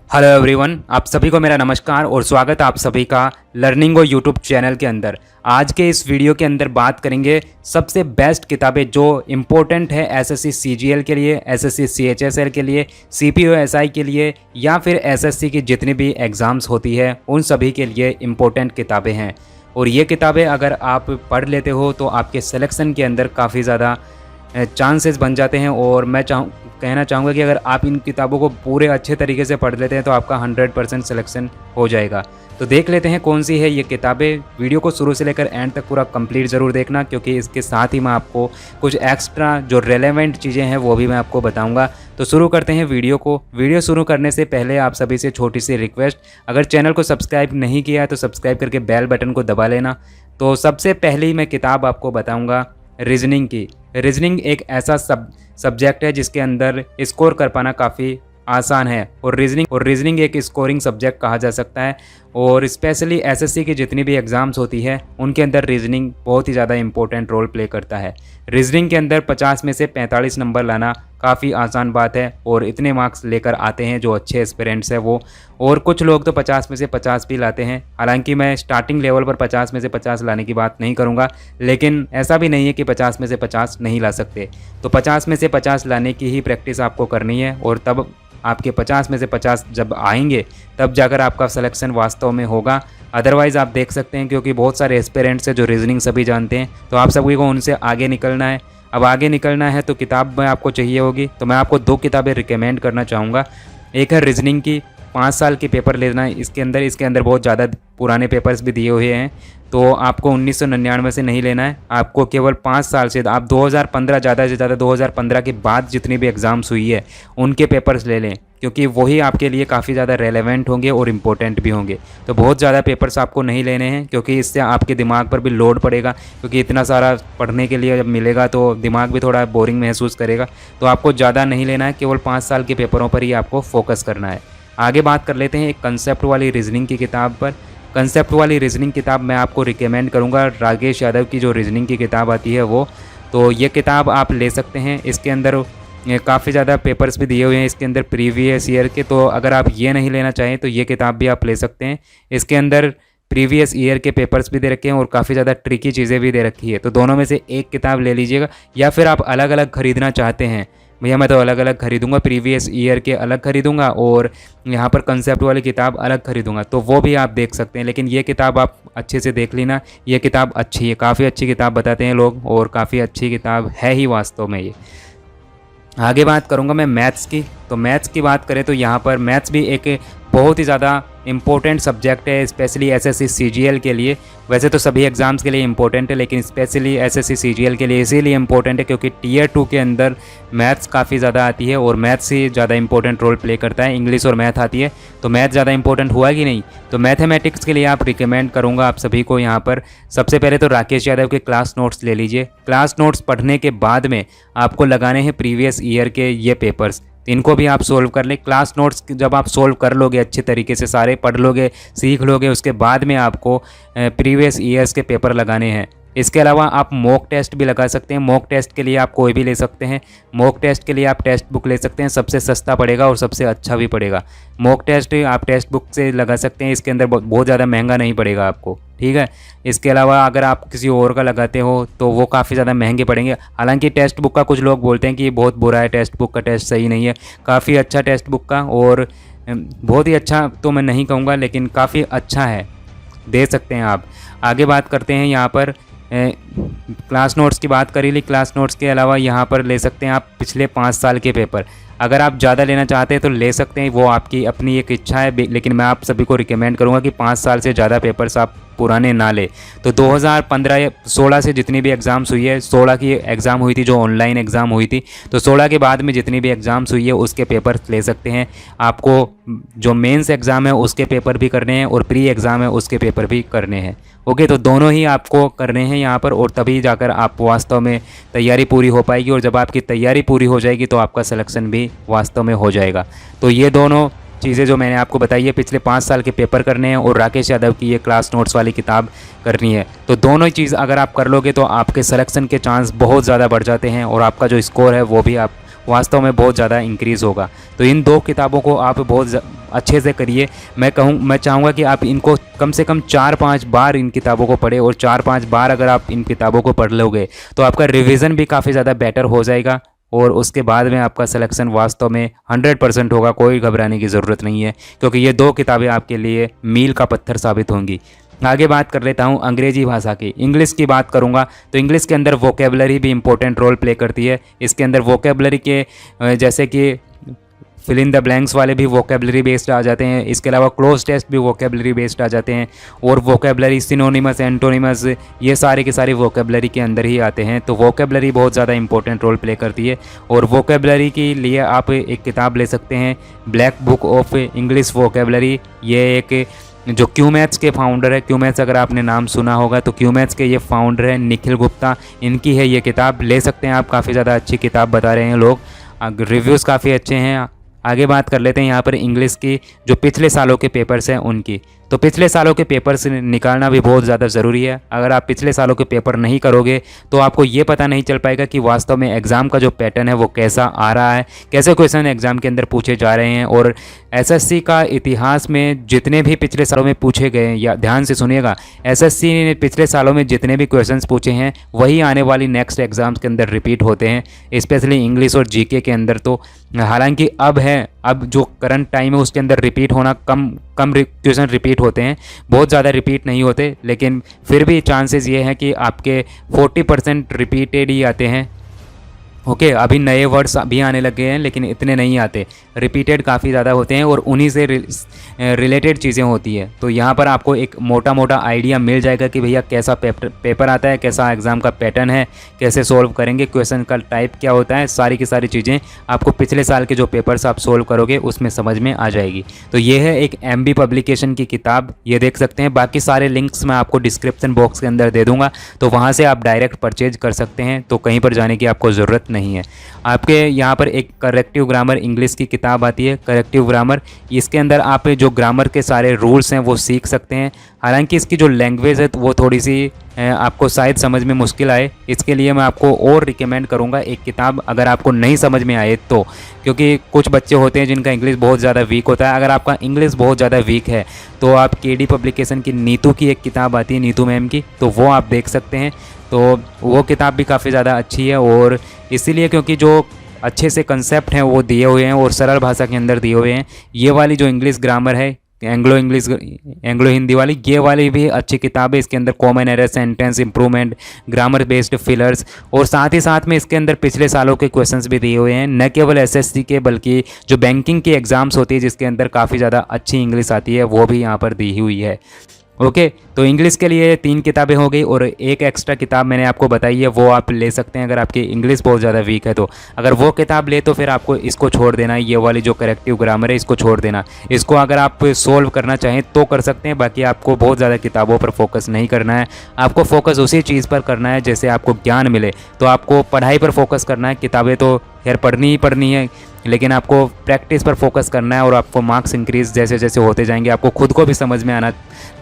Hello everyone, आप सभी को मेरा नमस्कार और स्वागत है आप सभी का लर्निंगो यूट्यूब चैनल के अंदर। आज के इस वीडियो के अंदर बात करेंगे सबसे बेस्ट किताबें जो इम्पोर्टेंट है एसएससी सीजीएल के लिए, एसएससी सीएचएसएल के लिए, सीपीओएसआई के लिए या फिर एसएससी की जितनी भी एग्ज़ाम्स होती है उन सभी के लिए इम्पोर्टेंट किताबें हैं। और ये किताबें अगर आप पढ़ लेते हो तो आपके सिलेक्शन के अंदर काफ़ी ज़्यादा चांसेस बन जाते हैं। और मैं कहना चाहूँगा कि अगर आप इन किताबों को पूरे अच्छे तरीके से पढ़ लेते हैं तो आपका 100% सिलेक्शन हो जाएगा। तो देख लेते हैं कौन सी है ये किताबें। वीडियो को शुरू से लेकर एंड तक पूरा कंप्लीट ज़रूर देखना, क्योंकि इसके साथ ही मैं आपको कुछ एक्स्ट्रा जो रेलेवेंट चीज़ें हैं वो भी मैं आपको बताऊंगा। तो शुरू करते हैं वीडियो को। वीडियो शुरू करने से पहले आप सभी से छोटी सी रिक्वेस्ट, अगर चैनल को सब्सक्राइब नहीं किया है तो सब्सक्राइब करके बेल बटन को दबा लेना। तो सबसे पहले मैं किताब आपको बताऊँगा रीजनिंग की। रीजनिंग एक ऐसा सब्जेक्ट है जिसके अंदर स्कोर कर पाना काफ़ी आसान है और रीजनिंग एक स्कोरिंग सब्जेक्ट कहा जा सकता है। और स्पेशली एसएससी की जितनी भी एग्ज़ाम्स होती है उनके अंदर रीजनिंग बहुत ही ज़्यादा इंपॉर्टेंट रोल प्ले करता है। रीजनिंग के अंदर 50 में से 45 नंबर लाना काफ़ी आसान बात है और इतने मार्क्स लेकर आते हैं जो अच्छे एस्पिरेंट्स हैं वो। और कुछ लोग तो 50 में से 50 भी लाते हैं। हालांकि मैं स्टार्टिंग लेवल पर 50 में से 50 लाने की बात नहीं करूंगा, लेकिन ऐसा भी नहीं है कि 50 में से 50 नहीं ला सकते। तो 50 में से 50 लाने की ही प्रैक्टिस आपको करनी है और तब आपके 50 में से 50 जब आएंगे तब जाकर आपका सिलेक्शन वास्तव में होगा। अदरवाइज़ आप देख सकते हैं, क्योंकि बहुत सारे एस्पिरेंट्स हैं जो रीजनिंग सभी जानते हैं, तो आप सभी को उनसे आगे निकलना है। अब आगे निकलना है तो किताब में आपको चाहिए होगी, तो मैं आपको 2 किताबें रिकमेंड करना चाहूँगा। एक है रीजनिंग की 5 साल के पेपर लेना है इसके अंदर बहुत ज़्यादा पुराने पेपर्स भी दिए हुए हैं। तो आपको 1999 से नहीं लेना है, आपको केवल 5 साल से, आप 2015 ज़्यादा से ज़्यादा 2015 के बाद जितनी भी एग्ज़ाम्स हुई है उनके पेपर्स ले लें, क्योंकि वही आपके लिए काफ़ी ज़्यादा रेलेवेंट होंगे और इम्पोर्टेंट भी होंगे। तो बहुत ज़्यादा पेपर्स आपको नहीं लेने हैं, क्योंकि इससे आपके दिमाग पर भी लोड पड़ेगा, क्योंकि इतना सारा पढ़ने के लिए जब मिलेगा तो दिमाग भी थोड़ा बोरिंग महसूस करेगा। तो आपको ज़्यादा नहीं लेना है, केवल 5 साल के पेपरों पर ही आपको फोकस करना है। आगे बात कर लेते हैं एक कंसेप्ट वाली रीजनिंग की किताब पर। कंसेप्ट वाली रीजनिंग किताब मैं आपको रिकमेंड करूंगा राकेश यादव की जो रीजनिंग की किताब आती है वो। तो ये किताब आप ले सकते हैं। इसके अंदर काफ़ी ज़्यादा पेपर्स भी दिए हुए हैं इसके अंदर प्रीवियस ईयर के, तो अगर आप ये नहीं लेना चाहें तो ये किताब भी आप ले सकते हैं। इसके अंदर प्रीवियस ईयर के पेपर्स भी दे रखे हैं और काफ़ी ज़्यादा ट्रिकी चीज़ें भी दे रखी है। तो दोनों में से एक किताब ले लीजिएगा, या फिर आप अलग अलग ख़रीदना चाहते हैं, भैया मैं तो अलग अलग खरीदूंगा, प्रीवियस ईयर के अलग खरीदूंगा और यहाँ पर कंसेप्ट वाली किताब अलग खरीदूंगा, तो वो भी आप देख सकते हैं। लेकिन ये किताब आप अच्छे से देख लेना, ये किताब अच्छी है, काफ़ी अच्छी किताब बताते हैं लोग और काफ़ी अच्छी किताब है ही वास्तव में ये। आगे बात करूँगा मैं मैथ्स की। तो मैथ्स की बात करें तो यहाँ पर मैथ्स भी एक बहुत ही ज़्यादा इम्पोर्टेंट सब्जेक्ट है, स्पेशली एसएससी सीजीएल के लिए। वैसे तो सभी एग्ज़ाम्स के लिए इम्पोर्टेंट है, लेकिन स्पेशली एसएससी सीजीएल के लिए इसीलिए इम्पोर्टेंट है क्योंकि टियर 2 के अंदर मैथ्स काफ़ी ज़्यादा आती है और मैथ्स ही ज़्यादा इंपॉर्टेंट रोल प्ले करता है। इंग्लिश और मैथ आती है तो मैथ ज़्यादा इंपॉर्टेंट हुआ कि नहीं। तो मैथमेटिक्स के लिए आप रिकमेंड करूँगा आप सभी को यहाँ पर सबसे पहले तो राकेश यादव के क्लास नोट्स ले लीजिए। क्लास नोट्स पढ़ने के बाद में आपको लगाने हैं प्रीवियस ईयर के ये पेपर्स, इनको भी आप सोल्व कर लें। क्लास नोट्स जब आप सोल्व कर लोगे, अच्छे तरीके से सारे पढ़ लोगे, सीख लोगे, उसके बाद में आपको प्रीवियस ईयर्स के पेपर लगाने हैं। इसके अलावा आप मॉक टेस्ट भी लगा सकते हैं। मॉक टेस्ट के लिए आप कोई भी ले सकते हैं। मॉक टेस्ट के लिए आप टेक्स्ट बुक ले सकते हैं, सबसे सस्ता पड़ेगा और सबसे अच्छा भी पड़ेगा। मॉक टेस्ट आप टेक्स्ट बुक से लगा सकते हैं, इसके अंदर बहुत ज़्यादा महंगा नहीं पड़ेगा आपको, ठीक है। इसके अलावा अगर आप किसी और का लगाते हो तो वो काफ़ी ज़्यादा महंगे पड़ेंगे। हालांकि टेक्स्ट बुक का कुछ लोग बोलते हैं कि ये बहुत बुरा है, टेक्स्ट बुक का टेस्ट सही नहीं है। काफ़ी अच्छा टेक्स्ट बुक का, और बहुत ही अच्छा तो मैं नहीं कहूँगा लेकिन काफ़ी अच्छा है, दे सकते हैं आप। आगे बात करते हैं यहाँ पर क्लास नोट्स की बात करी ली। क्लास नोट्स के अलावा यहाँ पर ले सकते हैं आप पिछले 5 साल के पेपर। अगर आप ज़्यादा लेना चाहते हैं तो ले सकते हैं, वो आपकी अपनी एक इच्छा है, लेकिन मैं आप सभी को रिकमेंड करूँगा कि 5 साल से ज़्यादा पेपर्स आप पुराने ना ले। तो 2015 या 16 से जितनी भी एग्ज़ाम्स हुई है, 16 की एग्ज़ाम हुई थी जो ऑनलाइन एग्ज़ाम हुई थी, तो 16 के बाद में जितनी भी एग्ज़ाम्स हुई है उसके पेपर्स ले सकते हैं। आपको जो मेंस एग्ज़ाम है उसके पेपर भी करने हैं और प्री एग्ज़ाम है उसके पेपर भी करने हैं। ओके, तो दोनों ही आपको करने हैं यहाँ पर, और तभी जाकर आप वास्तव में तैयारी पूरी हो पाएगी। और जब आपकी तैयारी पूरी हो जाएगी तो आपका सिलेक्शन भी वास्तव में हो जाएगा। तो ये दोनों चीज़ें जो मैंने आपको बताई है, पिछले 5 साल के पेपर करने हैं और राकेश यादव की ये क्लास नोट्स वाली किताब करनी है। तो दोनों चीज़ अगर आप कर लोगे तो आपके सिलेक्शन के चांस बहुत ज़्यादा बढ़ जाते हैं और आपका जो स्कोर है वो भी आप वास्तव में बहुत ज़्यादा इंक्रीज़ होगा। तो इन 2 किताबों को आप बहुत अच्छे से करिए। मैं चाहूँगा कि आप इनको कम से कम 4-5 बार इन किताबों को पढ़ें, और 4-5 बार अगर आप इन किताबों को पढ़ लोगे तो आपका रिवीजन भी काफ़ी ज़्यादा बेटर हो जाएगा, और उसके बाद में आपका सिलेक्शन वास्तव में 100% होगा। कोई घबराने की ज़रूरत नहीं है, क्योंकि ये 2 किताबें आपके लिए मील का पत्थर साबित होंगी। आगे बात कर लेता हूँ अंग्रेजी भाषा की। इंग्लिश की बात करूँगा तो इंग्लिश के अंदर वोकेबलरी भी इंपॉर्टेंट रोल प्ले करती है। इसके अंदर वोकेबलरी के जैसे कि फिल इन द ब्लैंक्स वाले भी वोकेबलरी बेस्ड आ जाते हैं। इसके अलावा क्लोज टेस्ट भी वोकेबलरी बेस्ड आ जाते हैं, और वोकेबलरी, सिनोनिमस, एंटोनिमस, ये सारे के सारे वोकेबलरी के अंदर ही आते हैं। तो वोकेबलरी बहुत ज़्यादा इंपॉर्टेंट रोल प्ले करती है, और वोकेबलरी के लिए आप एक किताब ले सकते हैं, black book of English vocabulary. ये एक जो क्यूमैथ्स के फाउंडर है, क्यूमैथ्स अगर आपने नाम सुना होगा तो क्यूमैथ्स के ये फाउंडर है निखिल गुप्ता, इनकी है ये किताब। ले सकते हैं आप, काफ़ी ज़्यादा अच्छी किताब बता रहे हैं लोग, रिव्यूज़ काफ़ी अच्छे हैं। आगे बात कर लेते हैं यहाँ पर इंग्लिश की जो पिछले सालों के पेपर्स हैं उनकी। तो पिछले सालों के पेपर्स निकालना भी बहुत ज़्यादा ज़रूरी है। अगर आप पिछले सालों के पेपर नहीं करोगे तो आपको ये पता नहीं चल पाएगा कि वास्तव में एग्ज़ाम का जो पैटर्न है वो कैसा आ रहा है, कैसे क्वेश्चन एग्ज़ाम के अंदर पूछे जा रहे हैं। और एसएससी का इतिहास में जितने भी पिछले सालों में पूछे गए, या ध्यान से सुनिएगा, एसएससी ने पिछले सालों में जितने भी क्वेश्चंस पूछे हैं वही आने वाली नेक्स्ट एग्ज़ाम्स के अंदर रिपीट होते हैं, स्पेशली इंग्लिश और जीके के अंदर। तो हालांकि अब जो करंट टाइम है उसके अंदर रिपीट होना कम क्वेश्चन रिपीट होते हैं, बहुत ज़्यादा रिपीट नहीं होते, लेकिन फिर भी चांसेस ये हैं कि आपके 40% रिपीटेड ही आते हैं। ओके, अभी नए वर्ड्स अभी आने लगे हैं लेकिन इतने नहीं आते, रिपीटेड काफ़ी ज़्यादा होते हैं और उन्हीं से रिलेटेड चीज़ें होती है। तो यहाँ पर आपको एक मोटा मोटा आइडिया मिल जाएगा कि भैया कैसा पेपर आता है, कैसा एग्ज़ाम का पैटर्न है, कैसे सोल्व करेंगे, क्वेश्चन का टाइप क्या होता है, सारी की सारी चीज़ें आपको पिछले साल के जो पेपर्स आप सोल्व करोगे उसमें समझ में आ जाएगी। तो ये है एक MB पब्लिकेशन की किताब, ये देख सकते हैं। बाकी सारे लिंक्स मैं आपको डिस्क्रिप्शन बॉक्स के अंदर दे दूँगा, तो वहाँ से आप डायरेक्ट परचेज कर सकते हैं, तो कहीं पर जाने की आपको ज़रूरत नहीं है। आपके यहाँ पर एक करेक्टिव ग्रामर इंग्लिश की किताब आती है, करेक्टिव ग्रामर। इसके अंदर आप जो ग्रामर के सारे रूल्स हैं वो सीख सकते हैं। हालांकि इसकी जो लैंग्वेज है वो थोड़ी सी आपको शायद समझ में मुश्किल आए, इसके लिए मैं आपको और रिकमेंड करूँगा एक किताब, अगर आपको नहीं समझ में आए तो, क्योंकि कुछ बच्चे होते हैं जिनका इंग्लिश बहुत ज़्यादा वीक होता है। अगर आपका इंग्लिश बहुत ज़्यादा वीक है तो आप KD पब्लिकेशन की नीतू की एक किताब आती है, नीतू मैम की, तो वो आप देख सकते हैं। तो वो किताब भी काफ़ी ज़्यादा अच्छी है, और इसीलिए क्योंकि जो अच्छे से कंसेप्ट हैं वो दिए हुए हैं और सरल भाषा के अंदर दिए हुए हैं। ये वाली जो इंग्लिश ग्रामर है, एंग्लो हिंदी वाली, ये वाली भी अच्छी किताब है। इसके अंदर common error, sentence improvement, grammar based fillers, और साथ ही साथ में इसके अंदर पिछले सालों के क्वेश्चंस भी दिए हुए हैं, न केवल SSC के बल्कि जो बैंकिंग की एग्ज़ाम्स होती है जिसके अंदर काफ़ी ज़्यादा अच्छी इंग्लिश आती है वो भी यहाँ पर दी हुई है। ओके, तो इंग्लिश के लिए 3 किताबें हो गई, और एक एक्स्ट्रा किताब मैंने आपको बताई है, वो आप ले सकते हैं अगर आपकी इंग्लिश बहुत ज़्यादा वीक है तो। अगर वो किताब ले तो फिर आपको इसको छोड़ देना है, ये वाली जो करेक्टिव ग्रामर है इसको छोड़ देना। इसको अगर आप सोल्व करना चाहें तो कर सकते हैं, बाकी आपको बहुत ज़्यादा किताबों पर फोकस नहीं करना है। आपको फोकस उसी चीज़ पर करना है जैसे आपको ज्ञान मिले, तो आपको पढ़ाई पर फोकस करना है। किताबें तो खैर पढ़नी ही पढ़नी है, लेकिन आपको प्रैक्टिस पर फोकस करना है, और आपको मार्क्स इंक्रीज जैसे जैसे होते जाएंगे आपको खुद को भी समझ में आना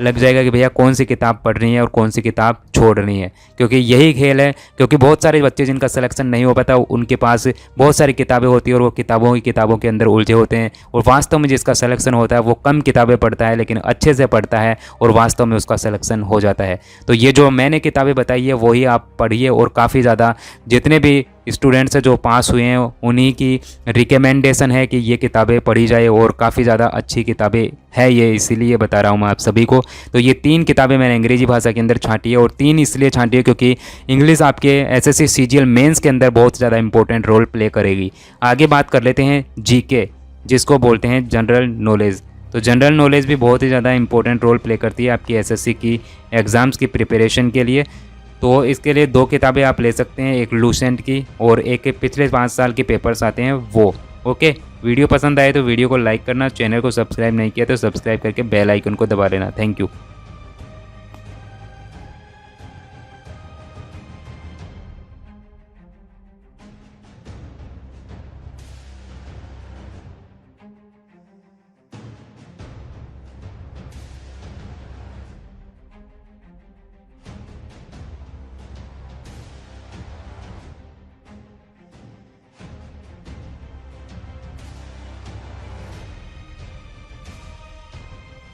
लग जाएगा कि भैया कौन सी किताब पढ़नी है और कौन सी किताब छोड़नी है। क्योंकि यही खेल है, क्योंकि बहुत सारे बच्चे जिनका सिलेक्शन नहीं हो पाता उनके पास बहुत सारी किताबें होती है और वो किताबों के अंदर उलझे होते हैं, और वास्तव में जिसका सिलेक्शन होता है वो कम किताबें पढ़ता है लेकिन अच्छे से पढ़ता है और वास्तव में उसका सिलेक्शन हो जाता है। तो ये जो मैंने किताबें बताई है वही आप पढ़िए, और काफ़ी ज़्यादा जितने भी स्टूडेंट्स हैं जो पास हुए हैं उन्हीं की रिकमेंडेशन है कि ये किताबें पढ़ी जाए, और काफ़ी ज़्यादा अच्छी किताबें है ये, इसीलिए बता रहा हूँ मैं आप सभी को। तो ये 3 किताबें मैंने अंग्रेजी भाषा के अंदर छांटी है, और 3 इसलिए छांटी है क्योंकि इंग्लिश आपके SSC CGL मेंस के अंदर बहुत ज़्यादा इंपॉर्टेंट रोल प्ले करेगी। आगे बात कर लेते हैं GK, जिसको बोलते हैं जनरल नॉलेज। तो जनरल नॉलेज भी बहुत ही ज़्यादा इंपॉर्टेंट रोल प्ले करती है आपकी SSC की एग्ज़ाम्स की प्रिपरेशन के लिए। तो इसके लिए 2 किताबें आप ले सकते हैं, एक लूसेंट की और एक पिछले 5 साल के पेपर्स आते हैं वो। ओके, वीडियो पसंद आए तो वीडियो को लाइक करना, चैनल को सब्सक्राइब नहीं किया तो सब्सक्राइब करके बेल आइकन को दबा लेना। Thank you.